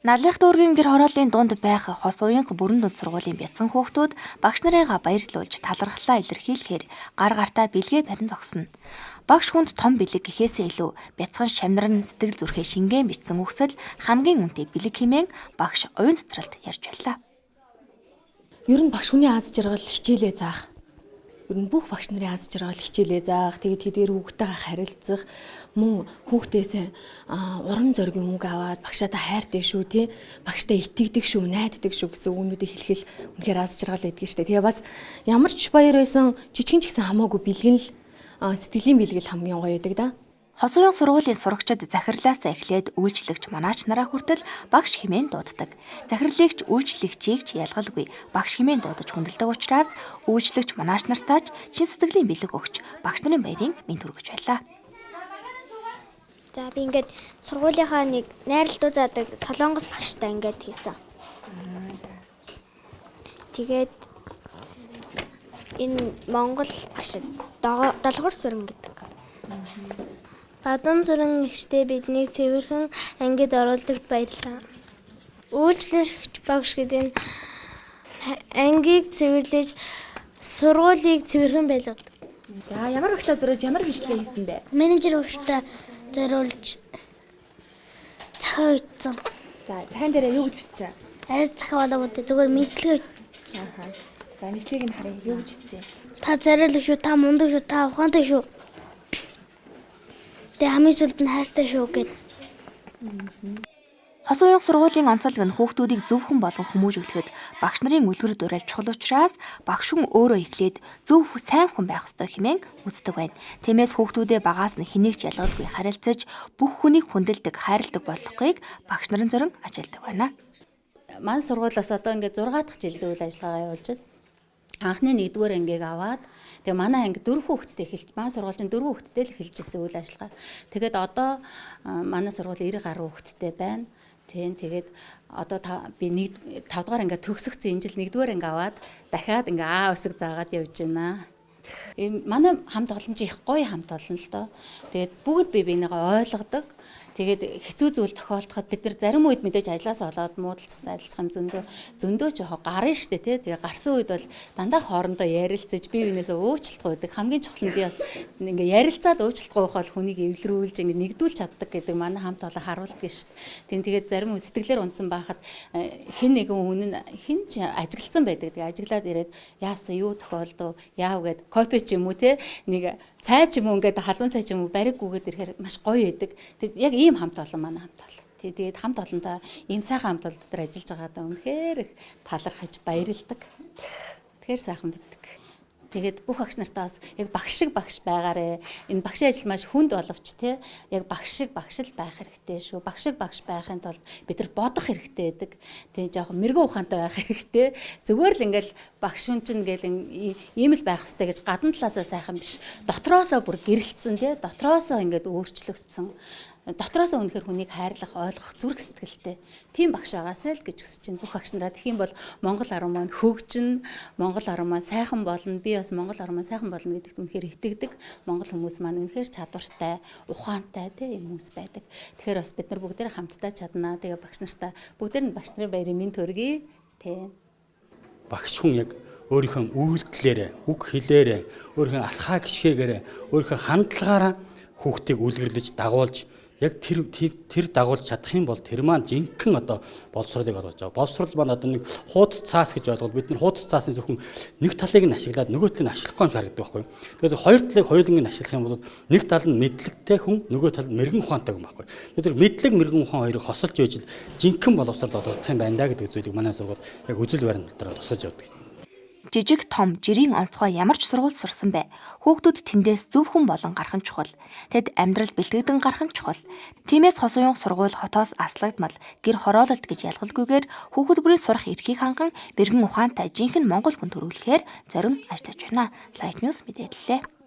Наллах дүүргийн гэр хорооллын дунд байх хос уянга бүрэн дунд сургуулийн бяцхан хүүхдүүд багш нарыгаа баярлуулж талархлаа илэрхийлэхээр гар гартаа бэлгээ барин зогсно. Багш хүнд том бэлэг гэхээсээ илүү бяцхан шамнар нь сэтгэл зүрхээ шингэн бичсэн үгсэл хамгийн үнэтэй бэлэг хэмээн багш оюун цэцэрлэгт ярьж байлаа. Ер нь багш хүний аз жаргал хичээлээ заах. Ер нь бүх багш нарын аз жаргал хичээлээ заах, тэгээд тэдгээр хүүхдтэйгээ харилцах, мөн хүүхдээс урам зоригийн үг аваад багшаадаа хайртай шүү тий, багштай итгэдэг шүү, найддаг шүү гэсэн үгнүүдийг хэлхэл үнэхээр аз жаргал байдаг шүү дээ. Тэгээ бас ямар ч баяр байсан жижигэн ч гэсэн хамаагүй бэлгэн л сэтгэлийн бэлгэл хамгийн гоё байдаг да. Хос уянга сургуулийн сурагчид захирлаасаа эхлээд үйлчлэгч манаач нараа хүртэл багш хэмээн дууддаг. Захирлэгч үйлчлэгчийг ч ялгалгүй багш хэмээн дуудаж хүндэлдэг учраас үйлчлэгч манаач нартаа ч чин сэтгэлийн бэлэг өгч багш нарын баярын мэнд хүргэж байлаа. За би ингээд сургуулийнхаа нэг найралтуу заадаг Солонгос багштай ингээд хийсэн. Тэгээд энэ Монгол багшид долгор сүрэн гэдэг. Бадам сүрэн ихтэй бидний цэвэрхэн ангид оруулдагт баярлалаа. Үйлчлэгч багш гэдэг нь ангийг цэвэрлэж сургуулийг цэвэрхэн байлгадаг. За ямар багшлаа зориулж ямар бичлэг хийсэн бэ? Менежер багштай зориулж захиа бичсэн. За захиан дээр юу гэж бичсэн? Арай захиа болоогүй зүгээр мэдлэгээ. За мэдлэгийг нь харъя. Юу гэж бичсэн? Та зариулах шүү, та мундаг шүү, та ухаантай шүү. Хамгийн сүүлд нь хайртай шүү гэд. Хос уянга сургуулийн онцлог нь хүүхдүүдийг зөвхөн болон хүмүүжүүлэхэд багш нарын үлгэр дуурайл чухал учраас багш хүн өөрөө эхлээд зөв сайн хүн байх ёстой хэмээн үздэг байна. Тиймээс хүүхдүүдээ багаас нь хэнийг ч ялгалгүй харилцаж бүх хүнийг хүндэлдэг, хайрладаг болохыг багш нарын зорин ажиглдаг байна. Манай сургуулиас одоо ингээд 6 дахь жилдээ үйл ажиллагаа явуулж байна. Анхны 1-р ангийг аваад тэгээ манай анги 4 хүүхэдтэй эхэлж, манай сургуулийн 4 хүүхэдтэй л эхэлжсэн үйл ажиллагаа. Тэгээд одоо манай сургууль 90 гаруй хүүхэдтэй байна. Тэгээд одоо би 5 дугаар анги төгсөгцөн энэ жил 1-р анги аваад дахиад ингээ А өсөг заагаад явж байна. Манай хамт олон ч их гоё хамт олон л доо. Тэгээд бүгд бинийгаа ойлгодог. Тэгээд хэцүү зүйл тохиолдоход бид нар зарим үед мэдээж ажлаас олоод муудалцах сайдалцах юм зөндөө ч яг гарна штэ тий. Тэгээд гарсан үед бол дандаа хоорондоо ярилцаж бие биенээсээ уучлалтгүй байдаг. Хамгийн чухал нь би бас ингээ ярилцаад уучлалтгүй байхад хүнийг эвлэрүүлж ингээ нэгдүүлж чаддаг гэдэг манай хамт олон харуулдаг штэ. Тэгээд зарим сэтгэлээр унтсан байхад хэн нэгэн хүн нь хэн ч ажиглцсан байдаг. Тэгээд ажиглаад ирээд яасан юу тохиолдов яав гэд копи ч юм уу тий. Нэг цай ч юм уу ингээд халуун цай ч юм уу бариг гүгээд ирэхээр маш гоё байдаг. Тэгээд яг ийм хамт олон манай хамт олон. Тэгээд хамт олонтой ийм сайхан хамт олон дотор ажиллаж байгаадаа үнэхээр их талархаж баярлдаг. Тэгэхээр сайхан мэддэг. Тэгээд бүх багш нартаа бас яг багш шиг багш байгаарэ. Энэ багшийн ажил маш хүнд боловч тий яг багш шиг багш л байх хэрэгтэй шүү. Багш шиг багш байхын тулд бид нар бодох хэрэгтэй байдаг. Тэгээ жоохон мэрэгэн ухаантай байх хэрэгтэй. Зүгээр л ингээл багш хүн чинь ингээл ийм л байх хэрэгтэй гэж гадна талаасаа сайхан биш. Дотроосоо бүр гэрэлтсэн тий дотроосоо ингээд өөрчлөгдсөн. Дотроосоо үнэхээр хүнийг хайрлах, ойлгох зүрх сэтгэлтэй. Тийм багш байгаасай л гэж хүсэж байна. Бүх багш нараа тэгхийн бол Монгол арга маань хөгжин, Монгол арга маань сайхан болно. Би бас Монгол арга маань сайхан болно гэдэгт үнэхээр итгэдэг. Монгол хүмүүс маань үнэхээр чадвартай, ухаантай тийм хүмүүс байдаг. Тэгэхээр бас бид нар бүгдээр хамтдаа чаднаа. Тэгээ багш нартаа бүгдээр нь багш нарын баярын мэнд төргий. Тийм. Багш хүн яг өөрийнхөө үйлдэлээрээ, үг хэлээрээ, өөрийнхөө алхаа гიშгээрээ, өөрийнхөө хандлагаараа хүүхдийг үлгэрлэж, дагуулж яг тэр дагуулж чадах юм бол тэр маань жинхэнэ одоо боловсролыг олгож байгаа. Боловсрол маань одоо нэг хуудас цаас гэж ойлгоод бид нар хуудас цаасны зөвхөн нэг талыг нь ашиглаад нөгөө талыг нь ашиглахгүй юм харагддаг байхгүй. Тэгэхээр хоёр талыг хоёуланг нь ашиглах юм бол нэг тал нь мэдлэгтэй хүн, нөгөө тал нь мэрэгэн ухаантай хүн байхгүй. Тэгэхээр мэдлэг мэрэгэн ухаан хоёрыг хосолж байж л жинхэнэ боловсрол олгох юм байна да гэдэг зүйлийг манай сургууль яг үзэл баримт дээр тусгаж явдаг. Жижиг том жирийн онцгой ямар ч сургууль сурсан бай. Хүүхдүүд тэндээс зөв хүн болон гарах нь чухал. Тэд амьдрал бэлтгэдэн гарах нь чухал. Тиймээс хос уянга сургууль хотоос аслагдмал гэр хороололт гэж ялгалгүйгээр хүүхэд бүрийн сурах эрхийг ханган бэргэн ухаантай жинхэнэ монгол хүн төрүүлэхээр зорин ажиллаж байна. Light News мэдээллээ.